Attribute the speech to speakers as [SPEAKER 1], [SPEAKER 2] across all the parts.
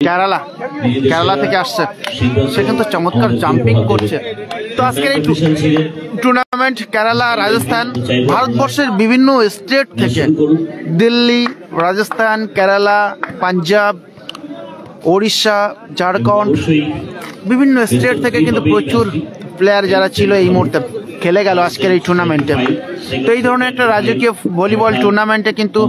[SPEAKER 1] কেরালা থেকে আসছে, সে কিন্তু চমৎকার জাম্পিং করছে। তো আজকের এই টুর্নামেন্ট কেরালা, রাজস্থান, ভারতবর্ষের বিভিন্ন স্টেট থেকে, দিল্লি, রাজস্থান, কেরালা, পাঞ্জাব, ওড়িশা, ঝাড়খণ্ড, বিভিন্ন স্টেট থেকে কিন্তু প্রচুর প্লেয়ার যারা ছিল এই মুহূর্তে খেলে গেল আজকের এই টুর্নামেন্টে। তো এই ধরনের একটা রাজকীয় ভলিবল টুর্নামেন্টে কিন্তু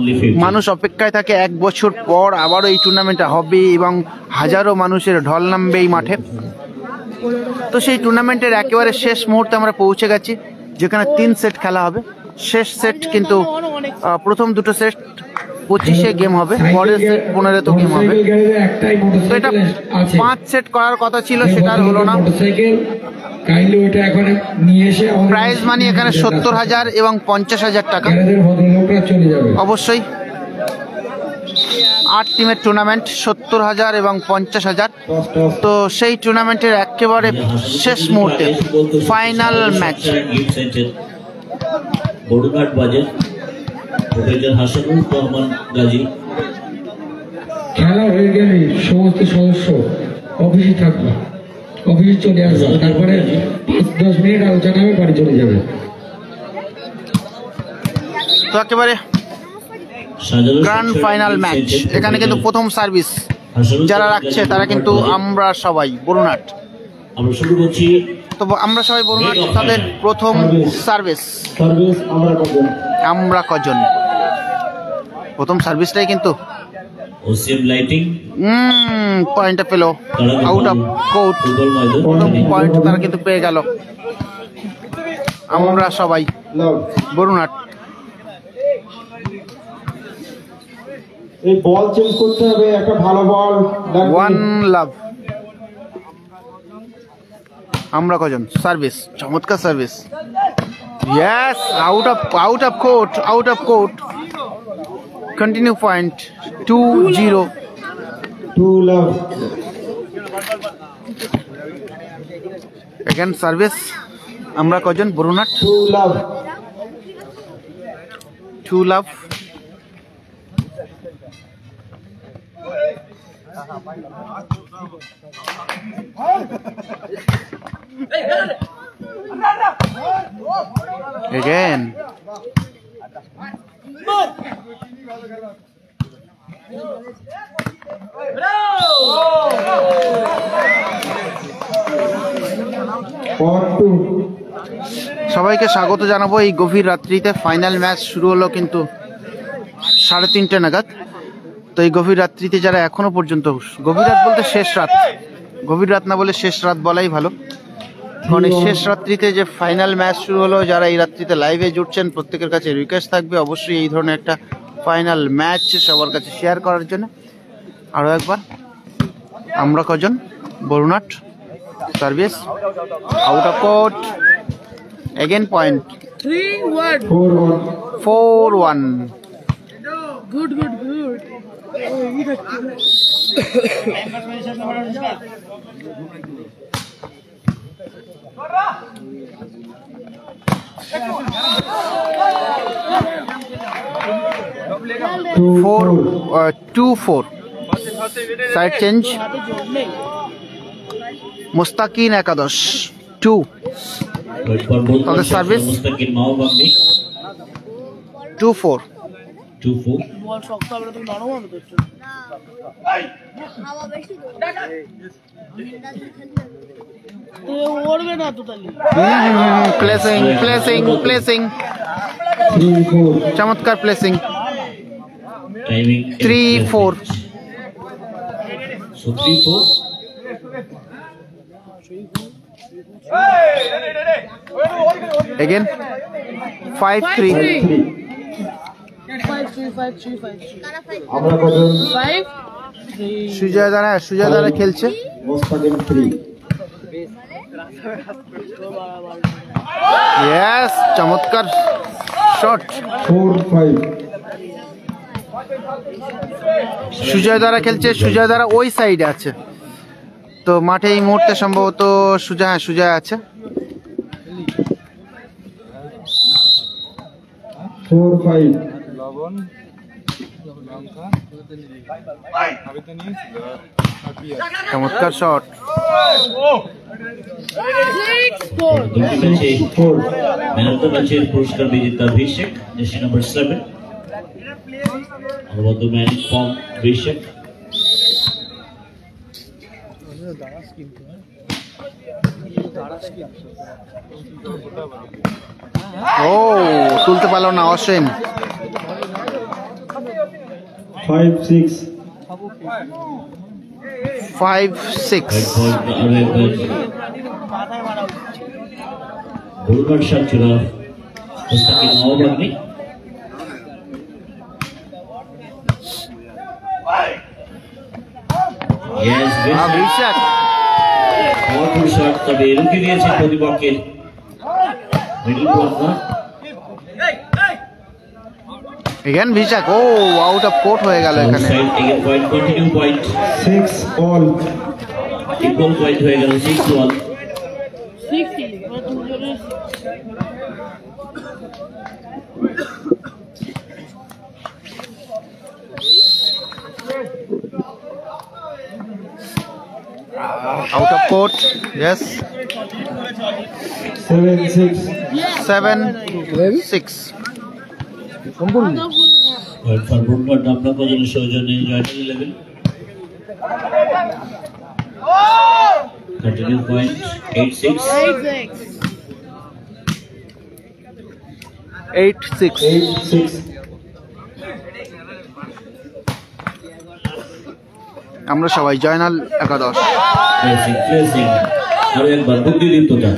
[SPEAKER 1] মানুষ অপেক্ষায় থাকে এক বছর পর আবারও এই টুর্নামেন্টটা হবে এবং হাজারো মানুষের ঢল নামবে এই মাঠে। তো সেই টুর্নামেন্টের একেবারে শেষ মুহূর্তে আমরা পৌঁছে গেছি, যেখানে 3 সেট খেলা হবে। শেষ সেট কিন্তু প্রথম দুটো সেট 25-এ গেম হবে, পরের সেট 15-তে গেম হবে। তো এটা 5 সেট করার কথা ছিল, সেটা আর হলো না। প্রাইজ মানি এখানে 70,000 এবং 50,000 টাকা। অবশ্যই 8 টিমের টুর্নামেন্ট, 70,000 এবং 50,000। তো সেই টুর্নামেন্টের একেবারে শেষ মুহূর্তে ফাইনাল ম্যাচ।
[SPEAKER 2] খেলা হয়ে গেলে সমস্ত সদস্য অফিসে থাকবে, অফিসে চলে আসবে, তারপরে 5-10 মিনিট আলোচনা হবে, বাড়ি চলে যাবে।
[SPEAKER 1] তো একেবারে গ্র্যান্ড ফাইনাল ম্যাচ। এখানে কিন্তু প্রথম সার্ভিস যারা রাখছে তারা কিন্তু আমরা সবাই বরুণাট। তো আমরা সবাই বরুণাট, তাদের প্রথম সার্ভিস। আমরা কজন প্রথম সার্ভিসটাই কিন্তু পয়েন্টটা পেল আউট অফ কোর্ট, প্রথম পয়েন্ট তারা কিন্তু পেয়ে গেল। আমরা সবাই বরুণাট।
[SPEAKER 2] এই বল চেঞ্জ করতে হবে, একটা ভালো বল।
[SPEAKER 1] 1 লাভ। আমরা কজন সার্ভিস, চমৎকার service. Yes, out of court. Continue point 2-0।
[SPEAKER 2] 2 love.
[SPEAKER 1] Again service, আমরা কজন বরুণাট।
[SPEAKER 2] 2 লাভ।
[SPEAKER 1] 2 লাভ। Again. সবাইকে স্বাগত জানাবো এই গভীর রাত্রিতে। ফাইনাল ম্যাচ শুরু হলো কিন্তু 3:30 নাগাদ। তো এই গভীর রাত্রিতে যারা এখনো পর্যন্ত, গভীর রাত বলতে শেষ রাত, গভীর রাত না বলে শেষ রাত বলাই ভালো, কারণ এই শেষ রাত্রিতে যে ফাইনাল ম্যাচ শুরু হলো, যারা এই রাত্রিতে লাইভে জুড়ছেন প্রত্যেকের কাছে রিকোয়েস্ট থাকবে অবশ্যই এই ধরনের একটা ফাইনাল ম্যাচ সবার কাছে শেয়ার করার জন্য। আরও একবার, আমরা কজন Barunhat. Service out of court. Again point 4-1।
[SPEAKER 3] Good.
[SPEAKER 1] 2-4। Side change. Mustakin একাদশ 2। তাদের সার্ভিস 2-4। প্লেসিং চমৎকার প্লেসিং। 3-4। Again 5-3। সুজয় দ্বারা খেলছে। ইয়েস, চমৎকার শট।
[SPEAKER 2] 4-5।
[SPEAKER 1] সুজয় দ্বারা খেলছে, সুজয় দ্বারা ওই সাইডে আছে। তো মাঠে এই মুহূর্তে সম্ভবত সুজয় আছে।
[SPEAKER 2] 4-5।
[SPEAKER 1] চমৎকার শট।
[SPEAKER 3] 6-4.
[SPEAKER 4] ম্যান অফ দ্য ম্যাচের পুরস্কার বিজেতা Abhishek, jersey number 7। About the man in form, Vishak.
[SPEAKER 1] ও তুলতে পারলো না অসীম।
[SPEAKER 5] 5-6.
[SPEAKER 1] 5-6।
[SPEAKER 4] Bulgar shot ছিল মুস্তাকিম নওয়াবাগনি। Yes,
[SPEAKER 1] অভিষেক
[SPEAKER 4] powerful shot, তবে রুখে দিয়েছে প্রতিপক্ষের মিডল ব্লকার।
[SPEAKER 1] এগেন ভিশাক। ও আউট অফ কোর্ট হয়ে গেল এখানে।
[SPEAKER 4] Outside again point, continue point,
[SPEAKER 5] 6-all.
[SPEAKER 4] equal point হয়ে গেল 6-1।
[SPEAKER 3] 60.
[SPEAKER 1] Out of court. Yes.
[SPEAKER 5] 7-6.
[SPEAKER 1] 7-6.
[SPEAKER 4] Point for Bulgar Dabla Kojal সৌজন্যে জয়টা 11। Continue point, 8-6।
[SPEAKER 3] 8-6.
[SPEAKER 1] 8-6।
[SPEAKER 5] 8-6.
[SPEAKER 1] আমরা সবাই জয়নাল একাদশ।
[SPEAKER 4] Placing আরো একবার বুদ্ধিদীপ্ততা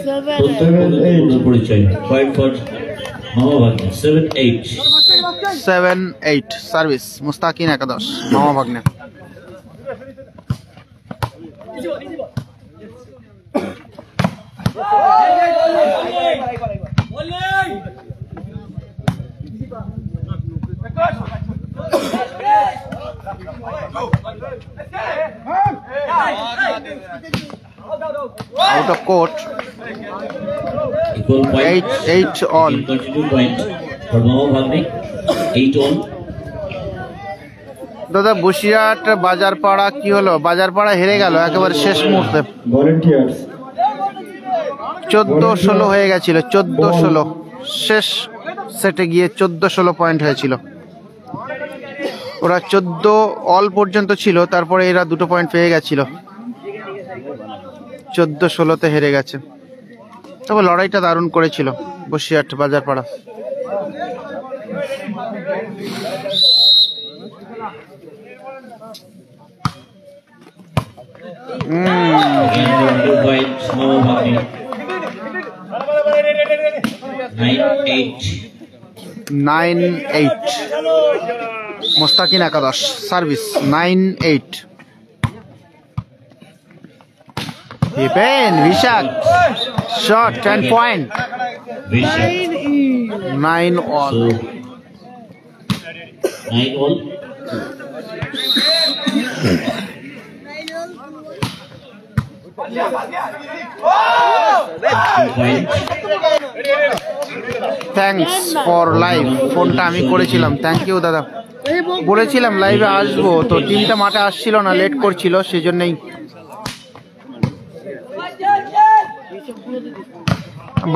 [SPEAKER 3] 7-8.
[SPEAKER 4] পরিচয়। Point for নওয়াবাগনি 7-8।
[SPEAKER 1] 7-8 সার্ভিস মুস্তাকিন একাদশ মামা ভাগ্নে। Out of court.
[SPEAKER 4] Equal point,
[SPEAKER 1] 8 all.
[SPEAKER 4] continue point for নওয়াবাগনি 8-all।
[SPEAKER 1] দাদা বসিরহাট বাজারপাড়া কি হলো? বাজারপাড়া হেরে গেল একেবারে শেষ মুহূর্তে।
[SPEAKER 5] Volunteers.
[SPEAKER 1] 14-16 হয়ে গেছিল। 14-16 শেষ সেটে গিয়ে 14-16 পয়েন্ট হয়েছিল। ওরা 14 অল পর্যন্ত ছিল, তারপরে এরা 2 পয়েন্ট পেয়ে গেছিল। 14-16-তে হেরে গেছে। তবে লড়াইটা দারুণ করেছিল Basirhat Bazarpara.
[SPEAKER 4] Again, continue point নওয়াবাগনি 9-8।
[SPEAKER 1] 9-8 Mustakin একাদশ service 9-8। Vishak shot 10 point.
[SPEAKER 4] Vishak,
[SPEAKER 1] 9 all।
[SPEAKER 4] so 9-all। Point,
[SPEAKER 1] thanks for live. ফোনটা আমি করেছিলাম। থ্যাংক ইউ দাদা। বলেছিলাম লাইভে আসবো, তো টিমটা মাঠে আসছিল না, লেট করছিল, সেই জন্যই।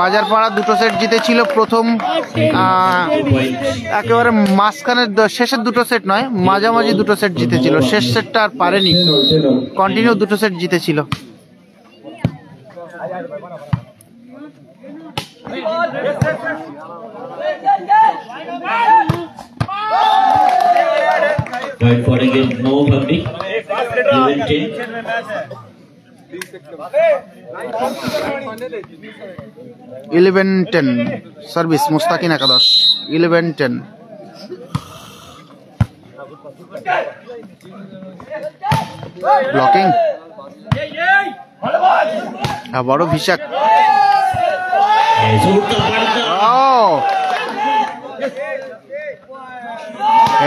[SPEAKER 1] বাজারপাড়া 2 সেট জিতেছিল প্রথম।
[SPEAKER 4] point,
[SPEAKER 1] একেবারে মাঝখানের শেষের 2 সেট নয়, মাঝামাঝি 2 সেট জিতেছিল। শেষ সেটটা আর পারেনি,
[SPEAKER 5] 10-all.
[SPEAKER 1] কন্টিনিউ 2 সেট জিতেছিল।
[SPEAKER 4] point for again নওয়াবাগনি 11-10।
[SPEAKER 1] 11-10 service Mustakin একাদশ 11-10। ব্লকিং আবারও ভিশাক।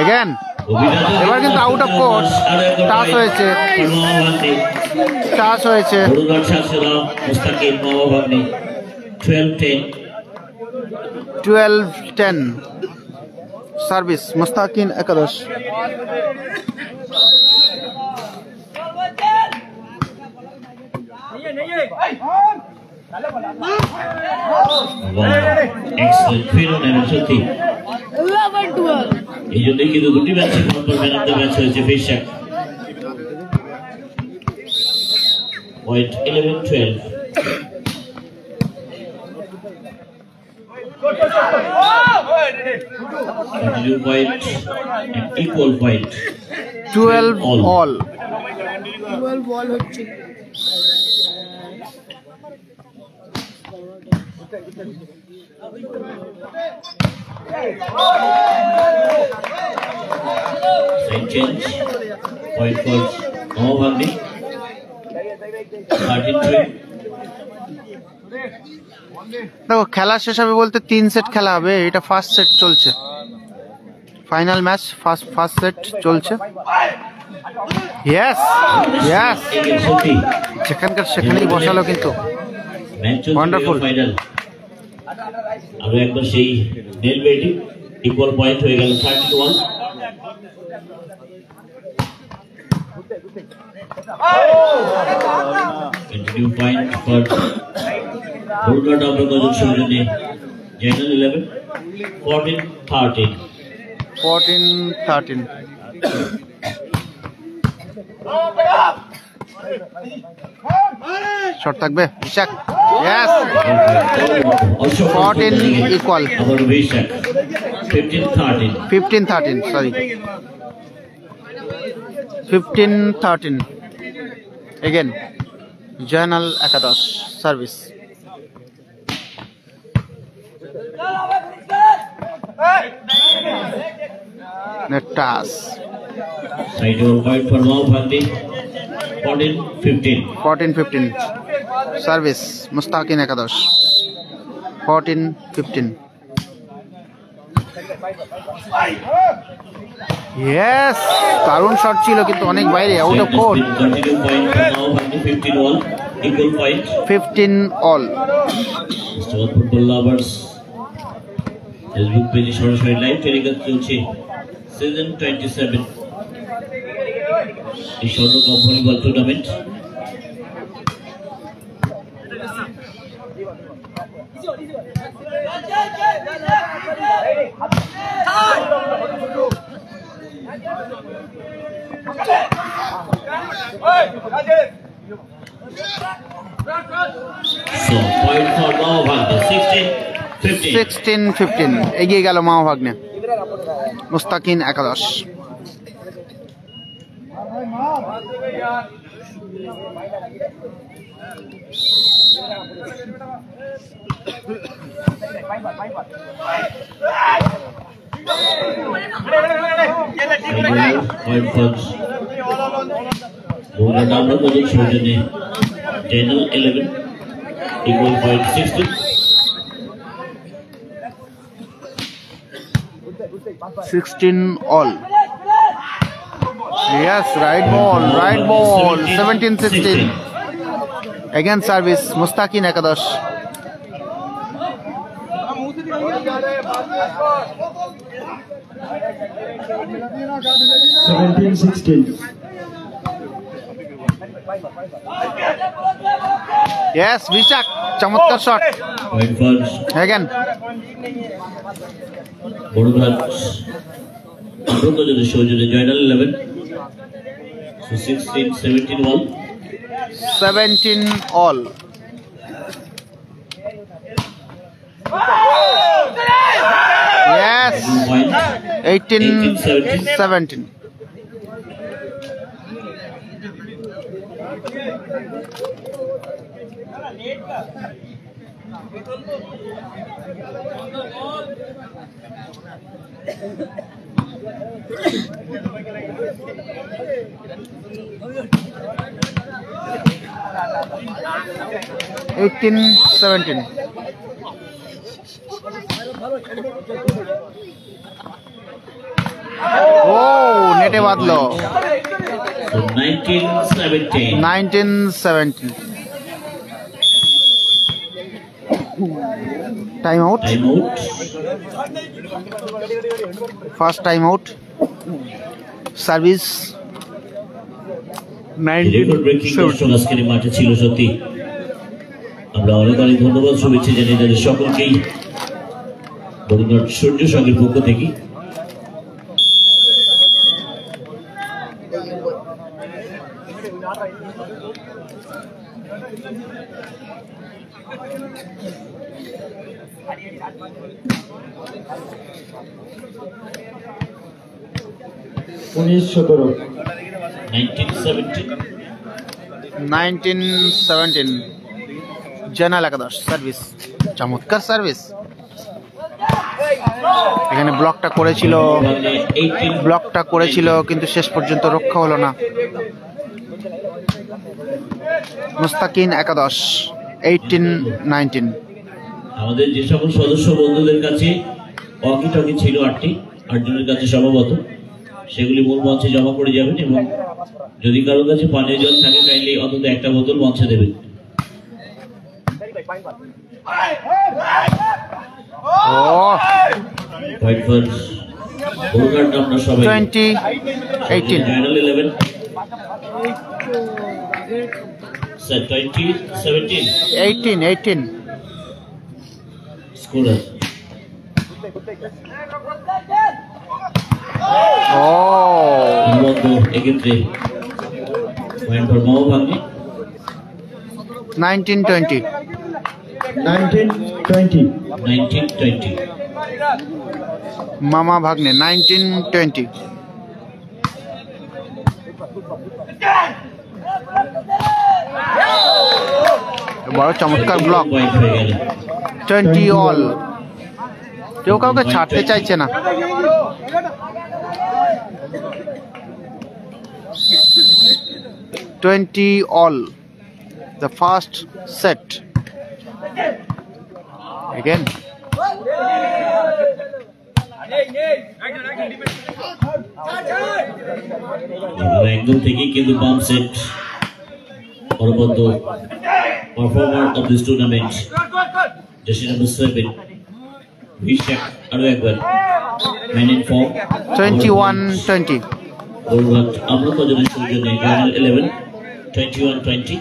[SPEAKER 1] এগেন এবার কিন্তু আউট অফ কোর্ট। টাচ হয়েছে, টাচ হয়েছে।
[SPEAKER 4] মুস্তাকিম নওয়াবাগনি 12-10।
[SPEAKER 1] 12-10 সার্ভিস মুস্তাকিন একাদশ।
[SPEAKER 4] Excellent field and সত্যি
[SPEAKER 3] 11-12.
[SPEAKER 4] এই জন্যই কিন্তু দুটি ম্যাচের পরপর ম্যান অফ দ্য ম্যাচ হয়েছে ফিশাক। Point 11-12। Continue point and equal point.
[SPEAKER 1] 12 all।
[SPEAKER 3] 12 ball হচ্ছে।
[SPEAKER 4] Side change. Point for Mohammed. 13-3.
[SPEAKER 1] দেখো খেলা শেষ হবে বলতে 3 সেট খেলা হবে, এটা ফার্স্ট সেট চলছে, ফাইনাল ম্যাচ ফার্স্ট সেট চলছে। ইয়েস ইয়েস,
[SPEAKER 4] সত্যি
[SPEAKER 1] যেখানকার সেখানেই বসালো কিন্তু Wonderful.
[SPEAKER 4] ফাইনাল। আরো একবার সেই নেল বেটিং ইকুয়াল পয়েন্ট হয়ে গেল 31। Continue point for Burma Double Gojul Sojone, Channel 11, 14-13.
[SPEAKER 1] 14-13। Short থাকবে Ishak. Yes,
[SPEAKER 4] Also
[SPEAKER 1] 14 equal।
[SPEAKER 4] Our Vishak, 15-13.
[SPEAKER 1] 15-13, sorry, 15-13 again। Joynal একাদশ সার্ভিস। নেট টাস।
[SPEAKER 4] Side over point for Mohammed, 14-15.
[SPEAKER 1] 14-15 service Mustakin একাদশ। 14-15। ইয়েস, দারুণ শট ছিল কিন্তু অনেক বাইরে, out of court.
[SPEAKER 4] Continue point for Mohammed, 15-1, equal point.
[SPEAKER 1] 15 all।
[SPEAKER 4] Mr. Football Lovers Facebook পেজে সরাসরি লাইভ টেলিকাস্ট চলছে সিজন 27 এই স্বর্ণকাপ volleyball tournament. So point for Mohammed, 16-15.
[SPEAKER 1] 16-15 এগিয়ে গেল মাওভাগ্নে মুস্তাকিন একাদশ।
[SPEAKER 4] Point for Burma Double Gojul Sojone, Channel 11, equal point 16.
[SPEAKER 1] 16 all। Yes, right ball, 17-16 again service Mustakin একাদশ।
[SPEAKER 5] Seventeen 16.
[SPEAKER 1] Yes, Vishak, চমৎকার shot
[SPEAKER 4] Point for
[SPEAKER 1] again।
[SPEAKER 4] Burma Double Gojul Sojone, Channel 11, so 16-17-1.
[SPEAKER 1] 17 all। Yes,
[SPEAKER 4] Point
[SPEAKER 1] 18-17 18-17 ও নেটে বাঁধলো।
[SPEAKER 4] So 19-17.
[SPEAKER 1] 19-17 time out.
[SPEAKER 4] Time out.
[SPEAKER 1] First time out. Service
[SPEAKER 4] record breaking দর্শক আজকের এই মাঠে ছিল সত্যি। আমরা অনেক অনেক ধন্যবাদ শুভেচ্ছা জানিয়ে তাদের সকলকেই রবীন্দ্রনাথ সূর্য সঙ্গের পক্ষ থেকে।
[SPEAKER 5] উনিশ 17
[SPEAKER 1] 1917 জেনারেল একাদশ। সার্ভিস চমৎকার সার্ভিস। এখানে ব্লকটা করেছিল কিন্তু শেষ পর্যন্ত রক্ষা হলো না। মুস্তাকিন একাদশ 18-19।
[SPEAKER 4] আমাদের যে সকল সদস্য বন্ধুদের কাছে ওয়াকি টকি ছিল 8জনের কাছে সম্ভবত, সেগুলি মূল মঞ্চে জমা করে যাবেন এবং যদি কারোর কাছে পানীয় জল থাকে কাইন্ডলি অন্তত একটা বোতল মঞ্চে দেবেন। আমরা সবাই
[SPEAKER 1] 20-18
[SPEAKER 4] ফাইনাল 11 স্যার 20-17
[SPEAKER 1] 18
[SPEAKER 4] স্কোরার। এক্ষেত্রে পয়েন্ট ফর মামা ভাগ্নে
[SPEAKER 1] 19-20 মামা ভাগ্নে 19-20। বড় চমৎকার ব্লক। 20 অল। কেউ কাউকে ছাড়তে চাইছে না। all the first set again।
[SPEAKER 4] একদম থেকেই কিন্তু পাম্প সেট পরবর্তী performer of this tournament jersey number 7 ভিশাক আরো একবার ম্যান ইন ফর্ম
[SPEAKER 1] 21-20।
[SPEAKER 4] আমরা কজনের সৌজন্যে ফাইনাল 11 21-20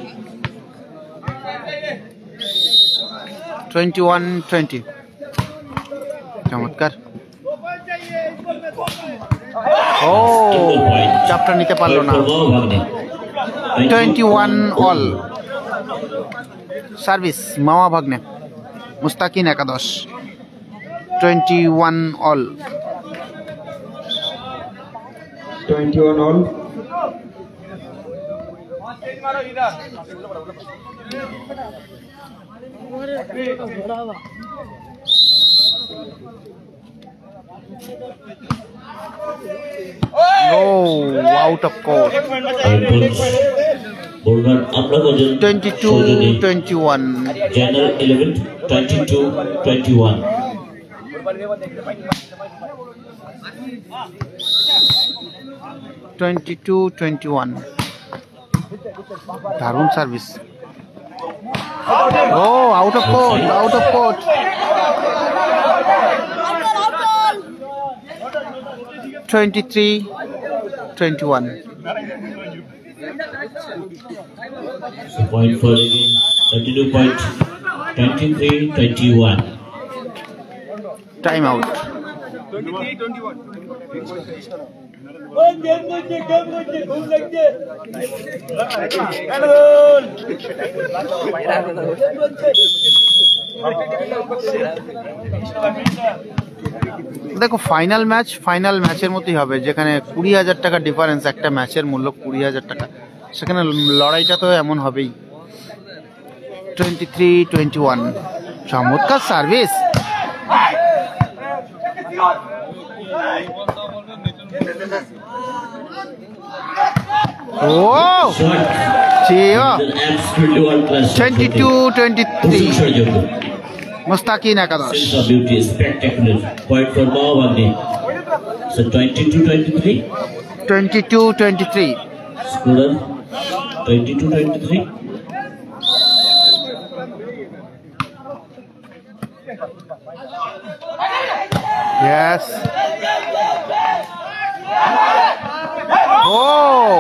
[SPEAKER 1] 21-20 চমৎকার। ও চাপটা নিতে পারলো না। 21 অল। সার্ভিস মামা ভাগ্নে মুস্তাকিন একাদশ 21 all.
[SPEAKER 5] 21 all।
[SPEAKER 1] Out of court. 22-21
[SPEAKER 4] general 11 22-21
[SPEAKER 1] 22-21 দারুণ সার্ভিস। ও out of court. 23-21
[SPEAKER 4] point for again 32 point 23-21
[SPEAKER 1] time out। দেখো ফাইনাল ম্যাচের মতোই হবে, যেখানে 20,000 টাকা ডিফারেন্স, একটা ম্যাচের মূল্য 20,000 টাকা, সেখানে লড়াইটা তো এমন হবেই। 23-21 চমৎকার সার্ভিস। ও 22-23 মুস্তাকিন একাদশ।
[SPEAKER 4] point for Mahavagni. So 22-23
[SPEAKER 1] 22-23
[SPEAKER 4] scorer 22-23
[SPEAKER 1] O Yes. Oh.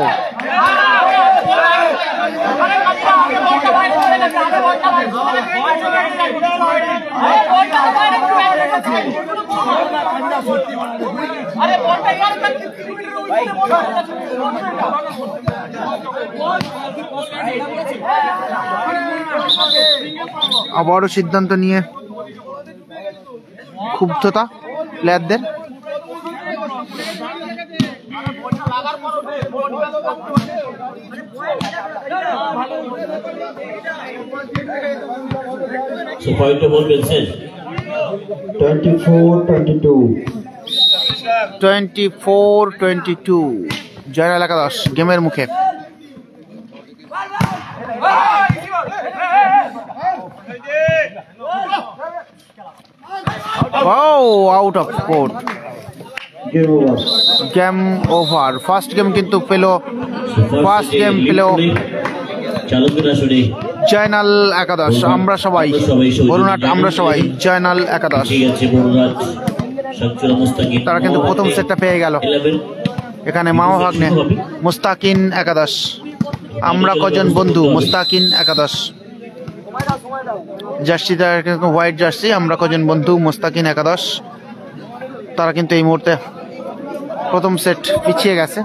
[SPEAKER 1] আবারও সিদ্ধান্ত নিয়ে ক্ষুব্ধতা প্লেয়ারদের।
[SPEAKER 4] So point to ball Vincent.
[SPEAKER 5] 24-22.
[SPEAKER 1] 24-22 Joynal একাদশ গেমের মুখে। Out of court,
[SPEAKER 5] Game over.
[SPEAKER 1] Game over. First game কিন্তু পেল, ফার্স্ট গেম পেল
[SPEAKER 4] চালকের আসরে
[SPEAKER 1] জয়নাল একাদশ। আমরা সবাই বরুণাট, আমরা সবাই জয়নাল একাদশ।
[SPEAKER 4] ঠিক আছে বরুণাট সঞ্চুরা মুস্তাকিন
[SPEAKER 1] তারা কিন্তু প্রথম সেটটা পেয়ে গেল।
[SPEAKER 4] 11
[SPEAKER 1] এখানে মামা ভাগ্নে মুস্তাকিন একাদশ, আমরা কজন বন্ধু মুস্তাকিন একাদশ। জার্সিটা কিন্তু হোয়াইট জার্সি, আমরা কজন বন্ধু মুস্তাকিন একাদশ। তারা কিন্তু এই মুহূর্তে প্রথম সেট পিছিয়ে গেছে।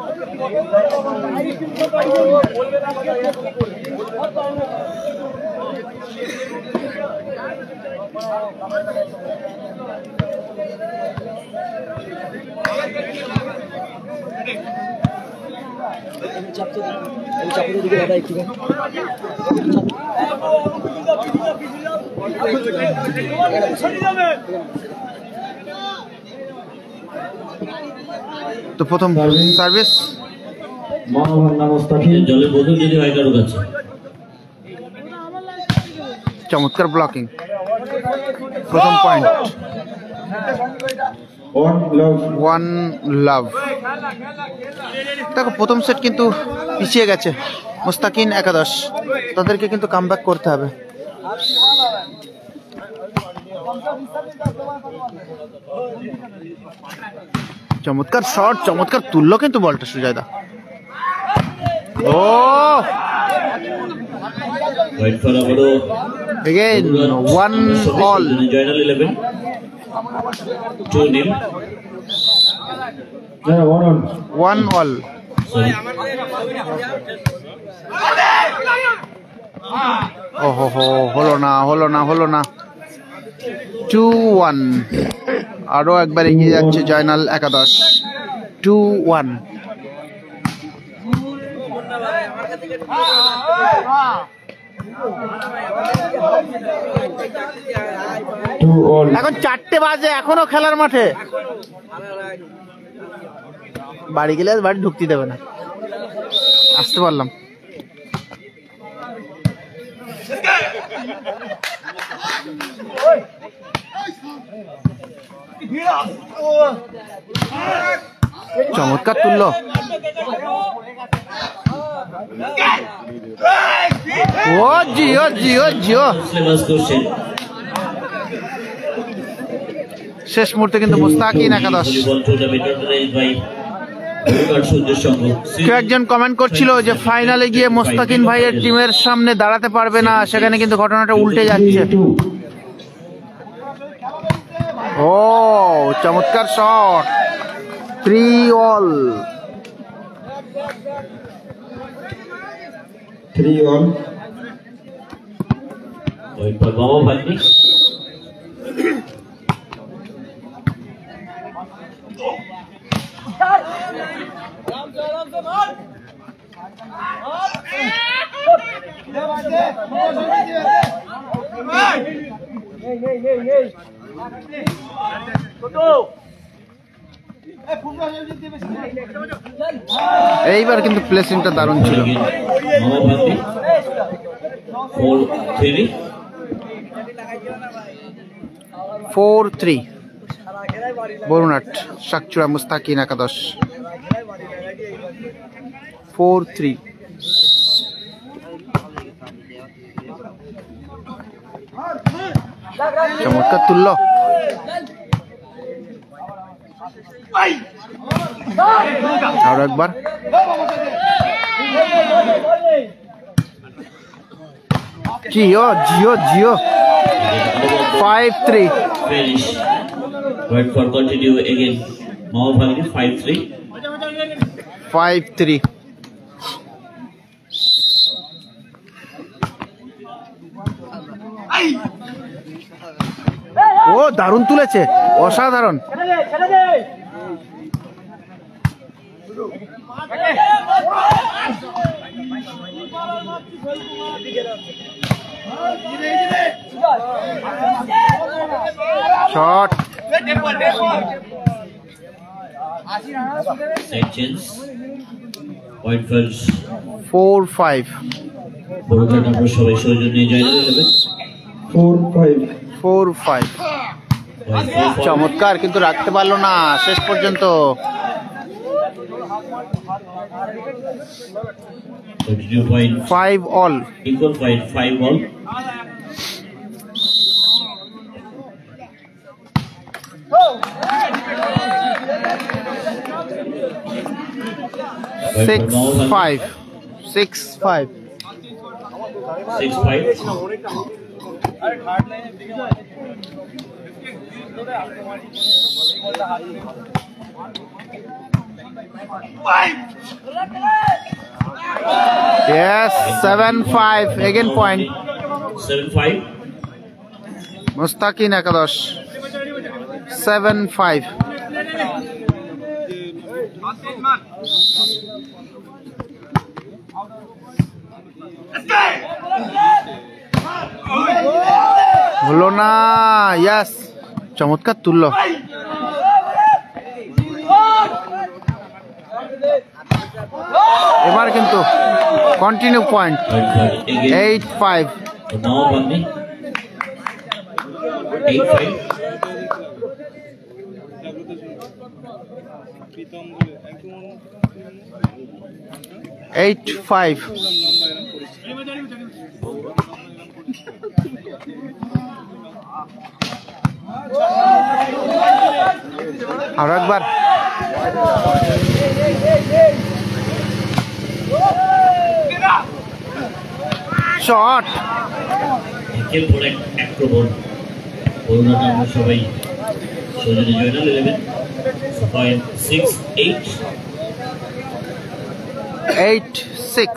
[SPEAKER 1] তো প্রথম সার্ভিস
[SPEAKER 5] মানভান্না মুস্তাকিন।
[SPEAKER 4] জলের বোতল যদি হয় কারো কাছে।
[SPEAKER 1] চমৎকার ব্লকিং, প্রথম পয়েন্ট। One love. দেখো প্রথম সেট কিন্তু পিছিয়ে গেছে মুস্তাকিন একাদশ, তাদেরকে কিন্তু কামব্যাক করতে হবে। চমৎকার শট, চমৎকার তুললো কিন্তু বলটা সুজয়দা। ও
[SPEAKER 4] হোয়াইট ফর আবারও
[SPEAKER 1] again 1-all।
[SPEAKER 4] Joynal 11 2-0।
[SPEAKER 1] 1-all।
[SPEAKER 4] Sorry
[SPEAKER 1] ওহো হো, হলো না হলো না হলো না। 2-1। আরো একবার এগিয়ে যাচ্ছে জয়নাল একাদশ। 2-1। এখন 4টে বাজে, এখনো খেলার মাঠে। বাড়ি গেলে বাড়ি ঢুকতে দেবে না। আসতে পারলাম। চমৎকার তুললো। ও জিও জিও জিও। শেষ মুহূর্তে কিন্তু মুস্তাকিন একাদশ। কেউ একজন কমেন্ট করছিল যে ফাইনালে গিয়ে মুস্তাকিন ভাইয়ের টিমের সামনে দাঁড়াতে পারবে না, সেখানে কিন্তু ঘটনাটা উল্টে যাচ্ছে। ও চমৎকার শট। 3-all।
[SPEAKER 5] 3-all।
[SPEAKER 4] ওই বাবা ভাগ্নি
[SPEAKER 1] এইবার কিন্তু প্লেসিংটা দারুণ ছিল।
[SPEAKER 4] মামা ভাগ্নি 4-3।
[SPEAKER 1] 4-3 বরুণাট শাকচুড়া মুস্তাকিন একাদশ। 4-3। চমৎকার তুললো। আরো একবার। Jio Jio Jio 5-3
[SPEAKER 4] Finish. Wait for continue again. Mahabagni 5-3.
[SPEAKER 1] 5-3 ও দারুণ তুলেছে, অসাধারণ। Shot
[SPEAKER 4] Side chance. Point first.
[SPEAKER 1] 4-5
[SPEAKER 4] বড়দের নম্বর সবাই সৌজন্যে জয়নাল 11.
[SPEAKER 5] 4-5
[SPEAKER 1] 4-5 চমৎকার, কিন্তু রাখতে পারলো না শেষ পর্যন্ত। 5 all
[SPEAKER 4] equal point 5 all.
[SPEAKER 1] Six five. 6-5
[SPEAKER 4] 6-5.
[SPEAKER 1] Yes, 7-5 again point.
[SPEAKER 4] 7-5.
[SPEAKER 1] Mustakin একাদশ 7-5 হলো না। ইয়াস, চমৎকার তুলল। এবার কিন্তু কন্টিনিউ পয়েন্ট 8-5
[SPEAKER 4] Mahabagni 8-5.
[SPEAKER 1] 8-5 আর একবার। শট
[SPEAKER 4] একের পর এক আক্রমণ। বড়দের নম্বর সবাই সৌজন্যে জয়নাল 11. Point 6-8.
[SPEAKER 1] 8-6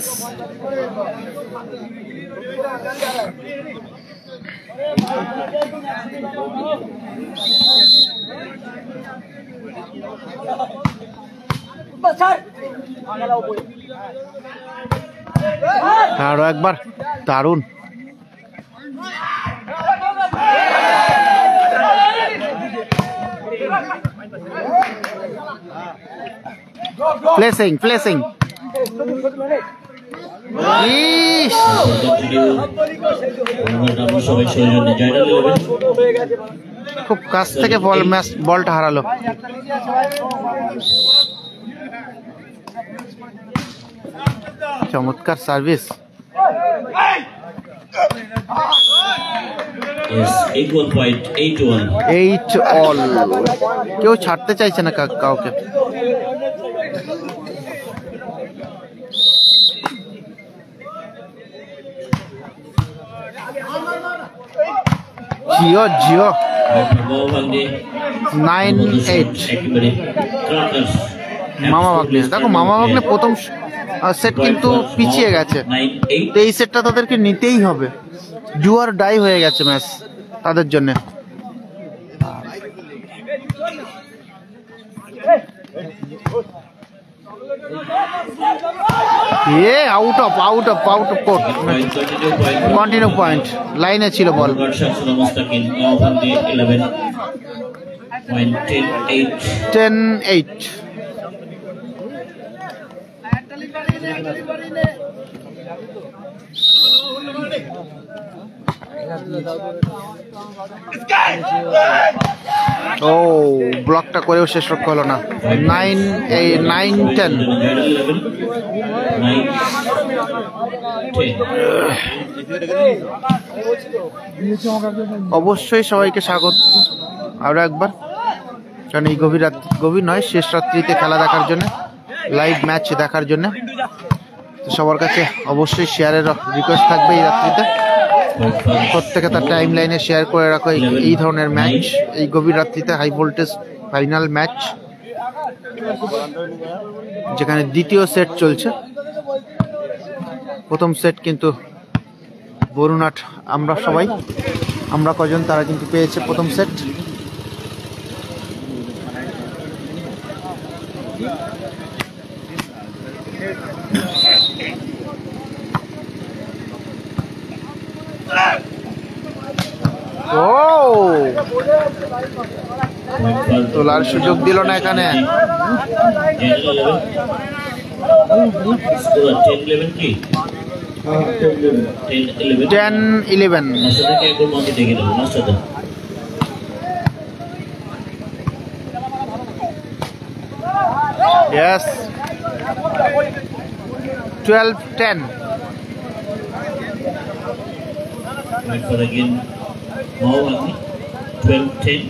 [SPEAKER 1] আরো একবার, দারুণ। প্লেসিং প্লেসিং ইস,
[SPEAKER 4] বড়দের নম্বর সবাই সৌজন্যে জয়নাল 11.
[SPEAKER 1] খুব কাছ থেকে বলটা হারালো। চমৎকার service.
[SPEAKER 4] Yes, equal point 8-1.
[SPEAKER 1] 8 all কেউ ছাড়তে চাইছে না কাউকে। জিও জিও
[SPEAKER 4] Mahabagni
[SPEAKER 1] 9-8
[SPEAKER 4] একেবারে crackers.
[SPEAKER 1] মামা ভাগ্নে, দেখো মামা ভাগ্নে প্রথম সেট কিন্তু পিছিয়ে গেছে,
[SPEAKER 4] 9-8.
[SPEAKER 1] তো এই সেটটা তাদেরকে নিতেই হবে। ডু আর ডাই হয়ে গেছে ম্যাচ তাদের জন্য। Out of court.
[SPEAKER 4] Point continue point.
[SPEAKER 1] Continue point, লাইনে ছিল বল।
[SPEAKER 4] Mustakin Mahabagni 11. Point 10-8.
[SPEAKER 1] 10-8 ও ব্লকটা করেও শেষ রক্ষা হলো না। 9-10 অবশ্যই সবাইকে স্বাগত আরো একবার। কারণ এই গভীর নয়, শেষ রাত্রিতে খেলা দেখার জন্য, লাইভ ম্যাচ দেখার জন্য। তো সবার কাছে অবশ্যই শেয়ারের রিকোয়েস্ট থাকবে এই রাত্রিতে, প্রত্যেকে তার টাইম লাইনে শেয়ার করে রাখো এই ধরনের ম্যাচ, এই গভীর রাত্রিতে হাই ভোল্টেজ ফাইনাল ম্যাচ, যেখানে দ্বিতীয় সেট চলছে। প্রথম সেট কিন্তু বরুণাট আমরা কজন তারা কিন্তু পেয়েছে প্রথম সেট। তোলার সুযোগ দিল না এখানে। 10-11 Yes, 12-10.
[SPEAKER 4] Again, 12-10.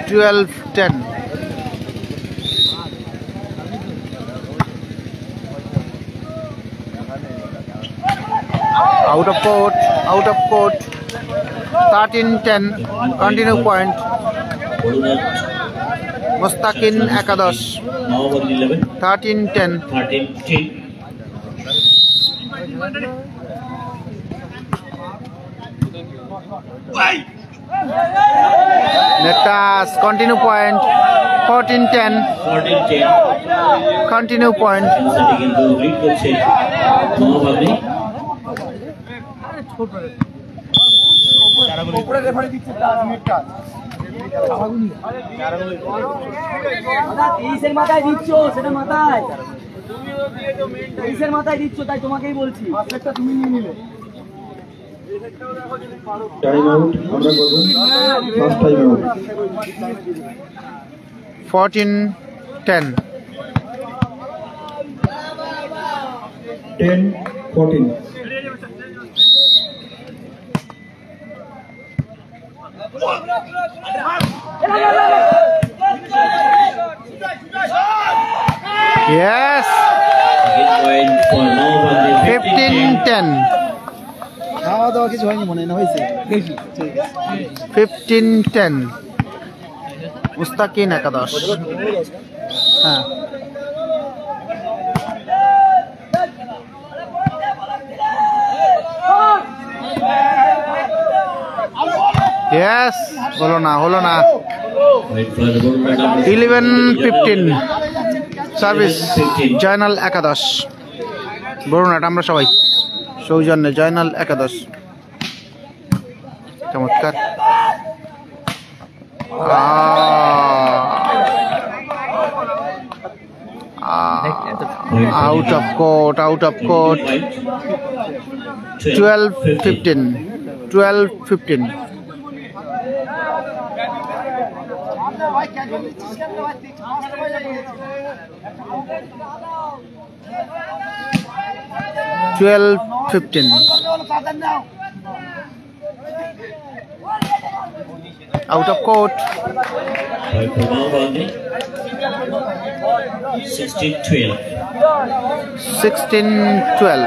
[SPEAKER 1] 12-10. Out of court. 13-10. Continue point. Mustakin Ekadosh. 13-10.
[SPEAKER 4] 13-10.
[SPEAKER 1] Netas, continue point. 14-10.
[SPEAKER 4] 14-10.
[SPEAKER 1] Continue point.
[SPEAKER 4] কিন্তু লিড করছে মহাভাবী।
[SPEAKER 6] মাথায় দিচ্ছ সেটা মাথায় মাথায় দিচ্ছ, তাই তোমাকেই বলছি তুমি নিয়ে নিলে।
[SPEAKER 5] টাইম আউট আমরা করব, first time out.
[SPEAKER 1] 14-10.
[SPEAKER 5] 10-14.
[SPEAKER 1] Yes.
[SPEAKER 4] Again point for Mahabali.
[SPEAKER 1] 15-10. 15-10. Mustakin Ekadosh. হ্যাঁ, Yes, হলো না। 11-15 সার্ভিস জয়নাল একাদশ বরুণাট। আমরা সবাই সৌজন্যে জয়নাল একাদশ। চমৎকার। Out of court. 12-15. 12-15. Out of court.
[SPEAKER 4] 16-12.
[SPEAKER 1] 16-12.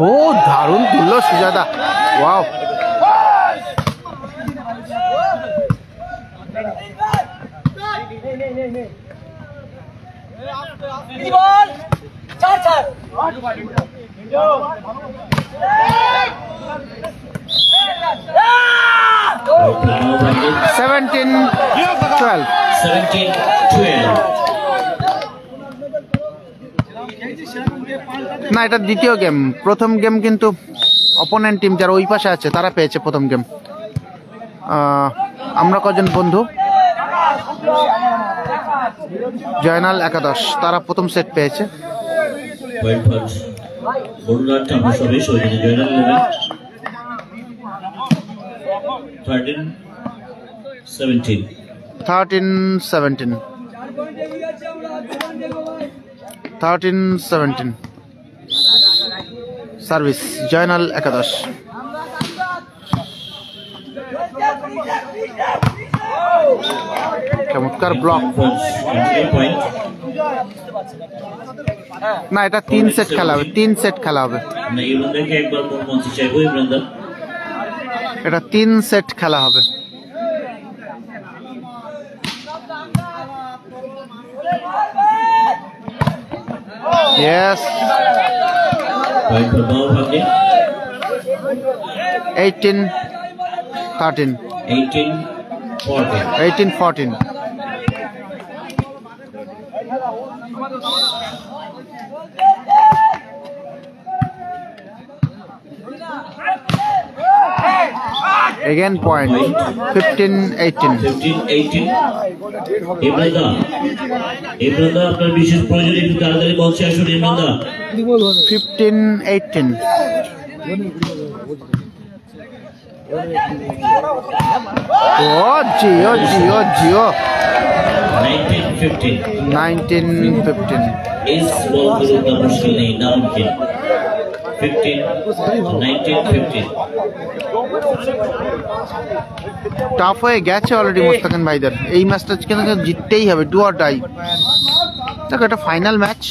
[SPEAKER 1] ও দারুণ তুললো সুজাতা, ওয়াও।
[SPEAKER 4] Mahabali.
[SPEAKER 1] 17-12.
[SPEAKER 4] 17-12.
[SPEAKER 1] না, এটা দ্বিতীয় গেম। প্রথম গেম কিন্তু অপোনেন্ট টিম যারা ওই পাশে আছে তারা পেয়েছে প্রথম গেম। আমরা কজন বন্ধু জয়নাল একাদশ, তারা প্রথম সেট পেয়েছে।
[SPEAKER 4] Point for Burunat Tamu Sobesh or in the general level. 13-17.
[SPEAKER 1] 13-17. 13-17. Service Jainal Ekadash. চমৎকার ব্লক না, এটা 3 সেট খেলা হবে, 3 সেট খেলা হবে, এটা 3 সেট খেলা হবে। Yes. 18-13. 18-14. Again point. 15-18.
[SPEAKER 4] 15-18. Ibranda আপনার বিশেষ প্রয়োজন একটু তাড়াতাড়ি মঞ্চে আসুন ইমরানদা।
[SPEAKER 1] 15-18. জিও
[SPEAKER 4] 19-15.
[SPEAKER 1] 19-15.
[SPEAKER 4] इस बॉल को रोकना मुश्किल नहीं, नामुमकिन। 19-15.
[SPEAKER 1] টাফ হয়ে গেছে অলরেডি মোস্তাকিন ভাইদের, এই ম্যাচটা কিন্তু জিততেই হবে, ডু অর ডাই। দেখো এটা ফাইনাল ম্যাচ।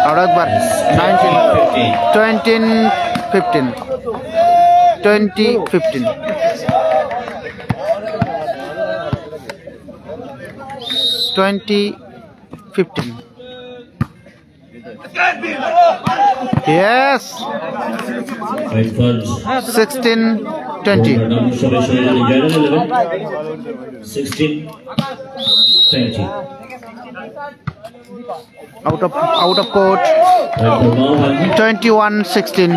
[SPEAKER 1] আর একবার 20-15. 20-15. 20-15. Yes. 16-20.
[SPEAKER 4] 16-20.
[SPEAKER 1] Out of court. 21-16.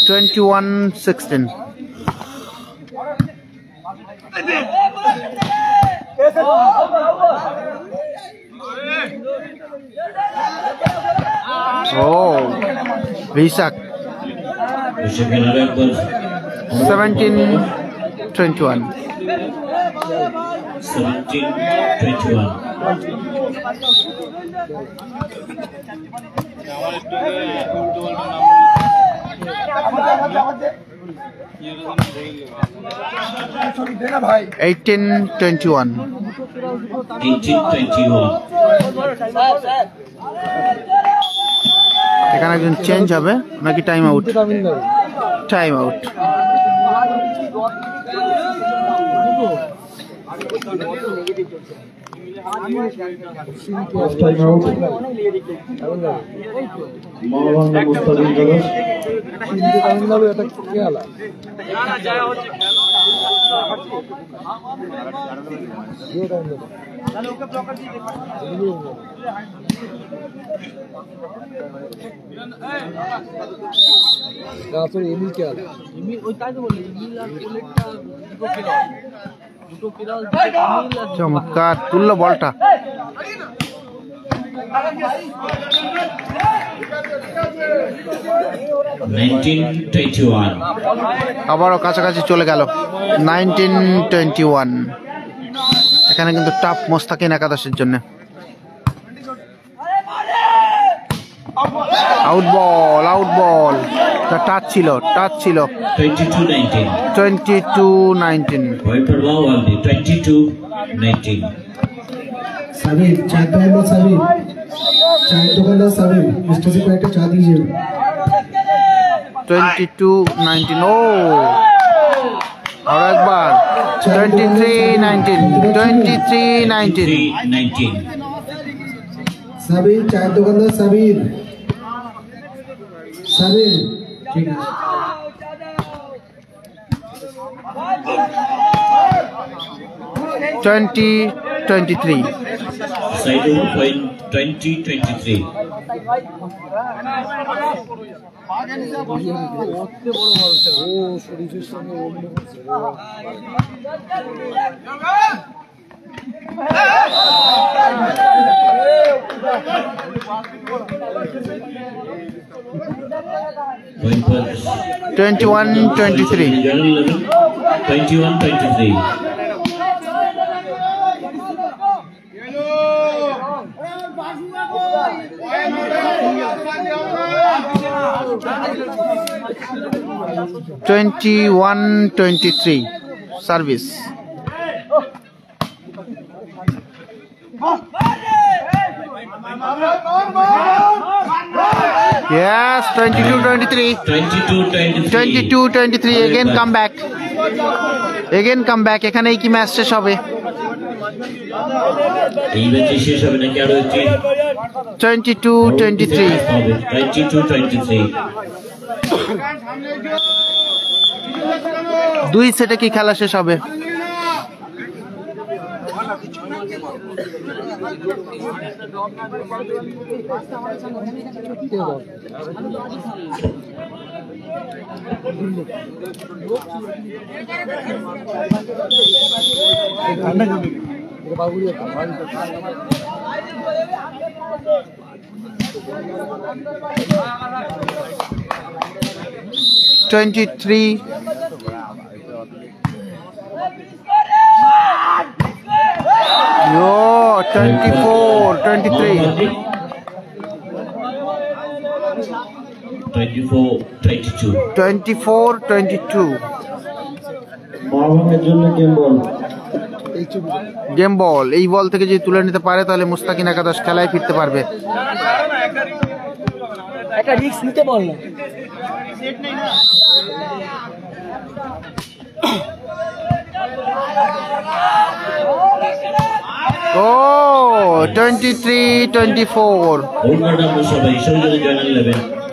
[SPEAKER 4] 21-16.
[SPEAKER 1] Oh, Visak. 17-21.
[SPEAKER 4] 17-21.
[SPEAKER 1] Bhai. 18-21.
[SPEAKER 4] 18-21.
[SPEAKER 1] এখানে একজন চেঞ্জ হবে নাকি টাইম আউট? Time out. চমৎকার তুললো বলটা। আবারও কাছাকাছি চলে গেল। 19-21। এখানে কিন্তু টাফ মোস্তাকিন একাদশের জন্য। আউট বল। টাচ ছিল।
[SPEAKER 4] 22-19.
[SPEAKER 1] 22-19.
[SPEAKER 4] 22-19.
[SPEAKER 2] साबिर चाय तो लो साबिर, चाय तो लो साबिर, मिस्टर से कह के चाय दीजिए।
[SPEAKER 1] 22-19. ओ और एक बार 23-19. 23-19.
[SPEAKER 2] साबिर चाय तो लो साबिर, साबिर ठीक है।
[SPEAKER 1] 20-23.
[SPEAKER 4] Side over point 20-23.
[SPEAKER 1] 21-23.
[SPEAKER 4] 21-23.
[SPEAKER 1] Service. Yes, 22-23. 22-23. Again come back. এখানেই কি ম্যাচ শেষ হবে?
[SPEAKER 4] এই ম্যাচে শেষ হবে নাকি আরো একটি?
[SPEAKER 1] 22-23.
[SPEAKER 4] 22-23.
[SPEAKER 1] দুই সেটে কি খেলা শেষ হবে? Yo, 24-23.
[SPEAKER 4] 24-22.
[SPEAKER 1] 24-22.
[SPEAKER 5] মাহবুবের জন্য
[SPEAKER 1] গেম বল। এই বল থেকে যদি তুলে নিতে পারে তাহলে মুস্তাকিন একাদশ খেলায় ফিরতে পারবে।
[SPEAKER 6] একটা রিস্ক নিতে বল না।
[SPEAKER 1] ও 23-24.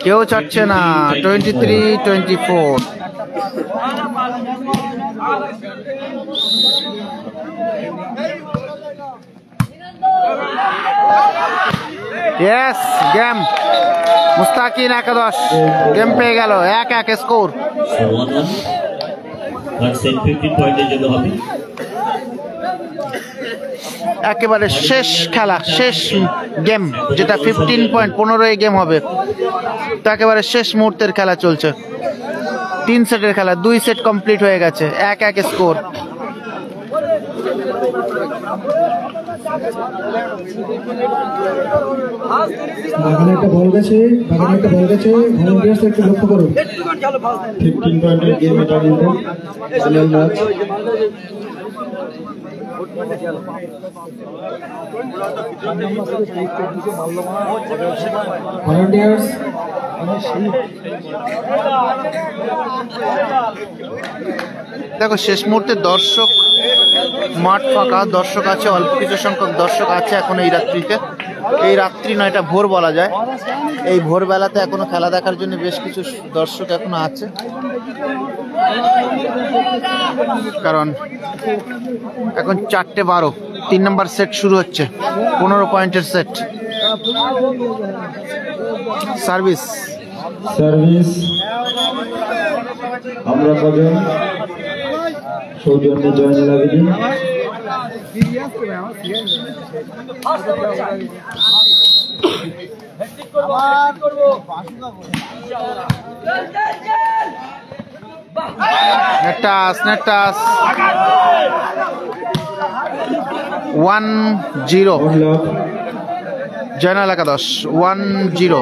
[SPEAKER 1] কেউ চাচ্ছে না। 23-24. Yes, game. মুস্তাকিন একাদশ গেম পেয়ে গেল। 1-1 স্কোর। একেবারে শেষ খেলা, শেষ গেম, যেটা 15 পয়েন্ট 15 গেম হবে। তো একেবারে শেষ মুহূর্তের খেলা চলছে। 3 সেটের খেলা, 2 সেট কমপ্লিট হয়ে গেছে। 1-1 স্কোর।
[SPEAKER 2] বাগানে একটা বল গেছে, ভলান্টিয়ার্স একটু লক্ষ্য করো।
[SPEAKER 5] 15 পয়েন্টের গেম এটা কিন্তু ফাইনাল ম্যাচ।
[SPEAKER 2] ভলান্টিয়ার্স
[SPEAKER 1] দেখো শেষ মুহূর্তে দর্শক, মাঠ ফাঁকা, দর্শক আছে, অল্প কিছু সংখ্যক দর্শক আছে এখন এই রাত্রিতে। এই রাত্রি নয়, এটা ভোর বলা যায়। এই ভোরবেলাতে এখনো খেলা দেখার জন্য বেশ কিছু দর্শক এখনো আছে, কারণ এখন 4:12, 3 নম্বর সেট শুরু হচ্ছে। 15 পয়েন্টের সেট। সার্ভিস
[SPEAKER 5] আমরা কজন সৌজন্য জয়েন লাগিয়ে
[SPEAKER 1] নেটাস 1-0 জয়নাল একাদশ 1-0।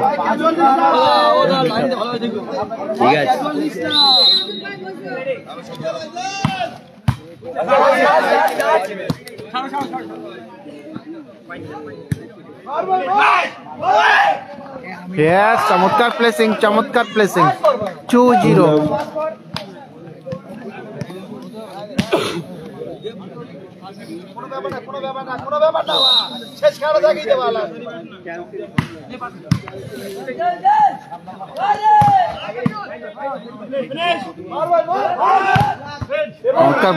[SPEAKER 1] ঠিক আছে, চমৎকার প্লেসিং 2-0।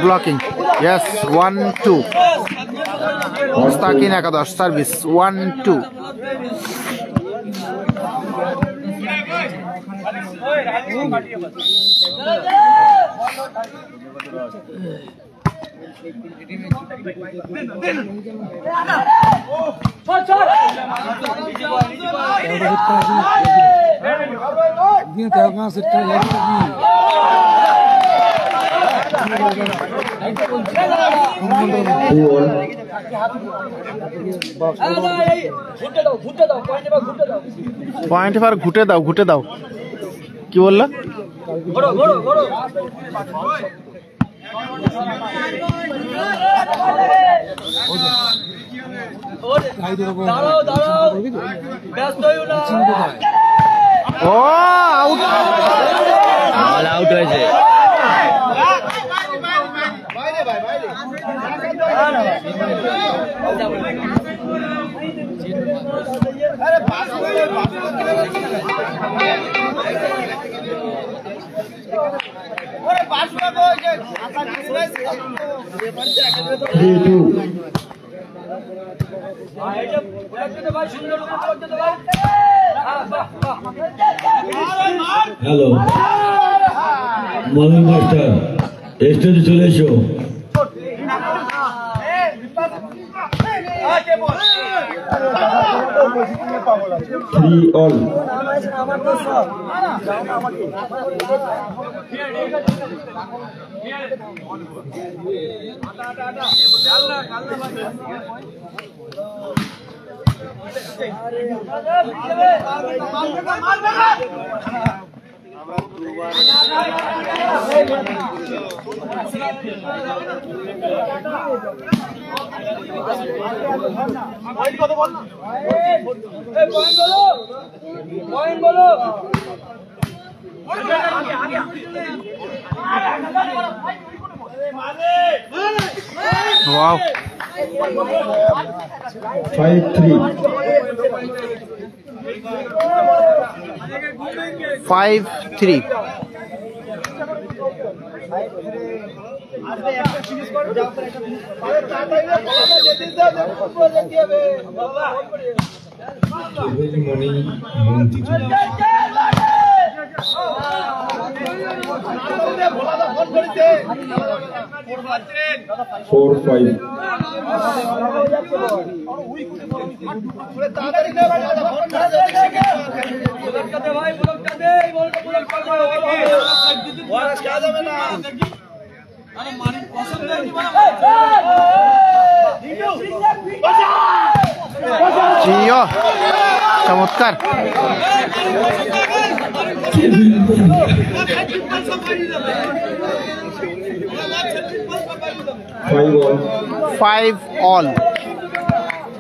[SPEAKER 1] Blocking, yes 1-2। মুস্তাকিন একাদশ সার্ভিস 1-2। পয়েন্ট এবার ঘুটে দাও, ঘুটে দাও। কি বললা? ও আউট,
[SPEAKER 6] আউট হয়েছে।
[SPEAKER 7] হ্যালো মদন মাস্টার, স্টেজে চলে এসো।
[SPEAKER 5] 3 all.
[SPEAKER 1] Wow.
[SPEAKER 5] 5-3.
[SPEAKER 1] 5-3.
[SPEAKER 5] Four, 5.
[SPEAKER 1] জিও চমৎকার।
[SPEAKER 5] 5 all.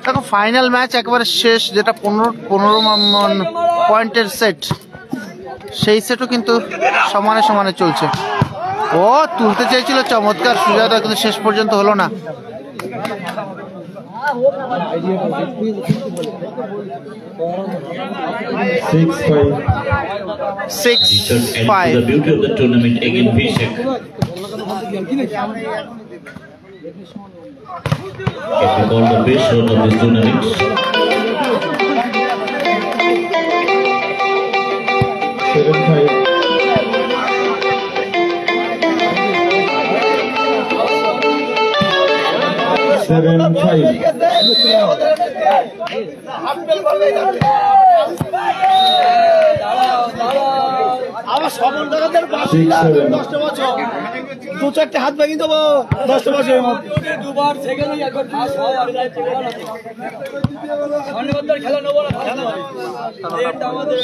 [SPEAKER 1] দেখো ফাইনাল ম্যাচ একেবারে শেষ, যেটা 15 পয়েন্টের সেট, সেই সেটও কিন্তু সমানে সমানে চলছে। ও তুলতে চেয়েছিল চমৎকার সুজাতা, কিন্তু শেষ পর্যন্ত হলো না।
[SPEAKER 4] 6-5. The beauty of the tournament again, Vishek. Can be called the best run of this tournament.
[SPEAKER 5] 7-5. 7-5. 6-7.
[SPEAKER 6] দু চারটে হাত ভেঙে দেবো 10টা বছরের মধ্যে। দুবার সেকেন্ড একবার পাস হয় আর খেলা নেবো না, আমাদের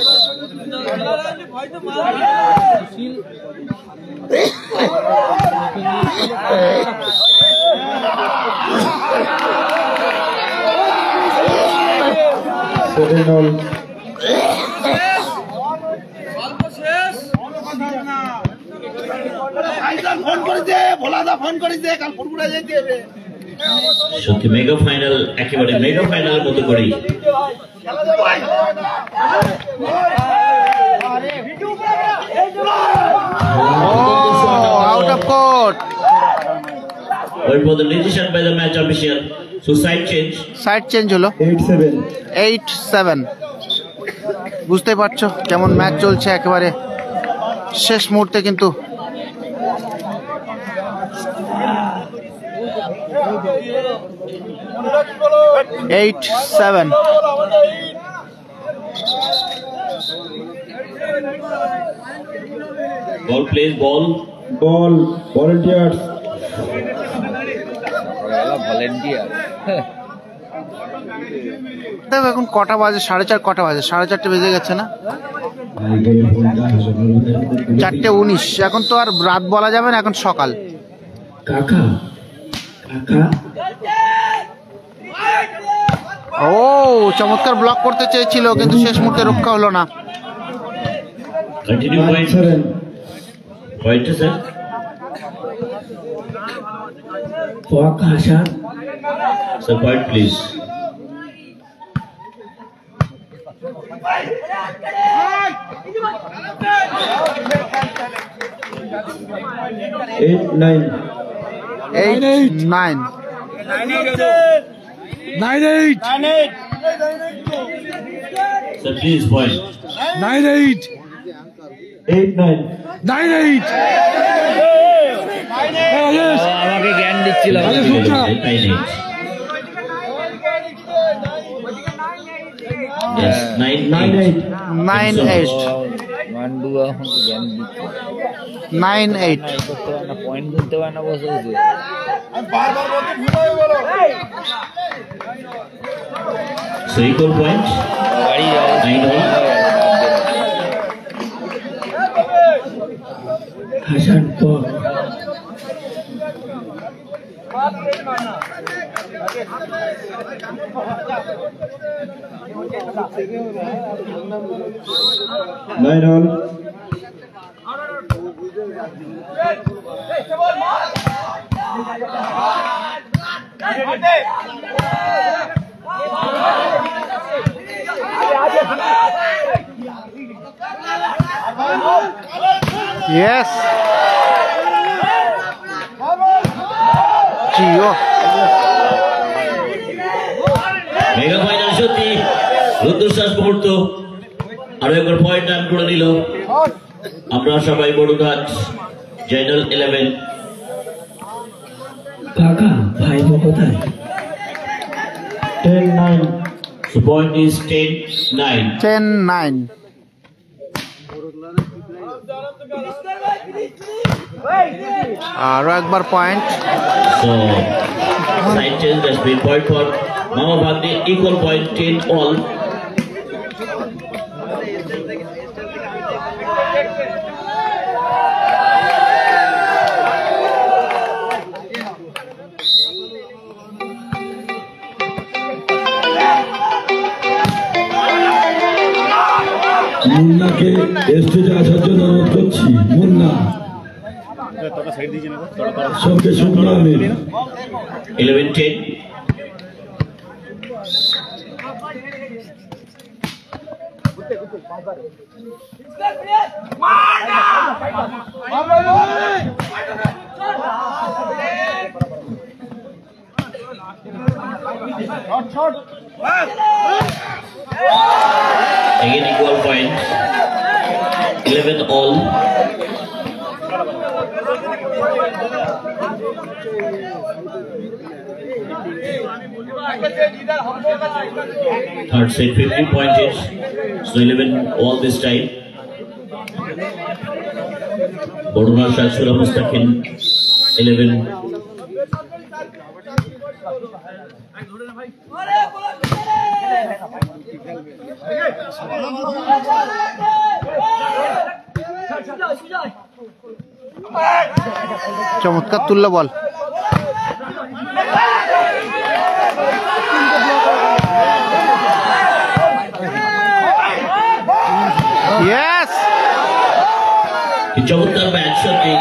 [SPEAKER 5] 7 all.
[SPEAKER 4] সত্যি মেগা ফাইনাল, একেবারে মেগা ফাইনালের মতো করেই।
[SPEAKER 1] Out of court.
[SPEAKER 4] Wait for the decision by the match official. So side change.
[SPEAKER 1] Side change হলো।
[SPEAKER 5] 8-7.
[SPEAKER 1] 8-7। বুঝতে পারছো কেমন ম্যাচ চলছে, একেবারে শেষ মুহূর্তে কিন্তু। এইট 7
[SPEAKER 4] বল প্লেস, বল
[SPEAKER 5] বল ভলেন্টিয়ার্স।
[SPEAKER 1] দেখো এখন কটা বাজে, 4:30 কটা বাজে, 4:30 বেজে গেছে না, 4:19। এখন তো আর রাত বলা যাবে না, এখন সকাল।
[SPEAKER 2] কাকা কাকা
[SPEAKER 1] ও চমৎকার ব্লক করতে চেয়েছিল কিন্তু শেষ মুহূর্তে রক্ষা হলো না।
[SPEAKER 4] Continue point, point sir.
[SPEAKER 2] Hasan
[SPEAKER 4] sir point please.
[SPEAKER 5] Eight nine
[SPEAKER 1] 8-9
[SPEAKER 2] 9-8
[SPEAKER 4] sir please point.
[SPEAKER 2] 9-8
[SPEAKER 5] eight nine
[SPEAKER 2] 9-8
[SPEAKER 6] আমাকে জ্ঞান দিচ্ছিল।
[SPEAKER 4] Yes, 9-8.
[SPEAKER 1] 9-8
[SPEAKER 6] মান্ডু এখন জ্ঞান দিচ্ছে,
[SPEAKER 1] 9-8
[SPEAKER 6] করতে পারে না, পয়েন্ট করতে পারে না, বসে বসে।
[SPEAKER 4] So equal point.
[SPEAKER 6] বাড়ি যাও।
[SPEAKER 4] 9-1.
[SPEAKER 2] হাসান পর
[SPEAKER 5] 9-1.
[SPEAKER 1] Yes. Gio.
[SPEAKER 4] মেগা ফাইনাল সত্যি রুদ্ধশ্বাস মুহূর্ত। আরো একবার পয়েন্ট রান করে নিল। আমরা সবাই বড়ঘাট জয়নাল 11।
[SPEAKER 2] কাকা ভাই কোথায়?
[SPEAKER 5] 10-9.
[SPEAKER 4] So point is 10-9.
[SPEAKER 1] 10-9 আরো একবার point.
[SPEAKER 4] So side change has been point for Mama Bhagni, equal point 10-all.
[SPEAKER 7] মুন্নাকে স্টেজে আসার জন্য অনুরোধ করছি। মুন্না সবকে শুনলাম আমি।
[SPEAKER 4] 11-10. Again equal point. 11-all. Third set 50 pointed. So 11-all this time. Boruna Shashura Mustakin 11.
[SPEAKER 1] চমৎকার তুললো বল। Yes!
[SPEAKER 4] চমৎকার ম্যাচ সত্যি।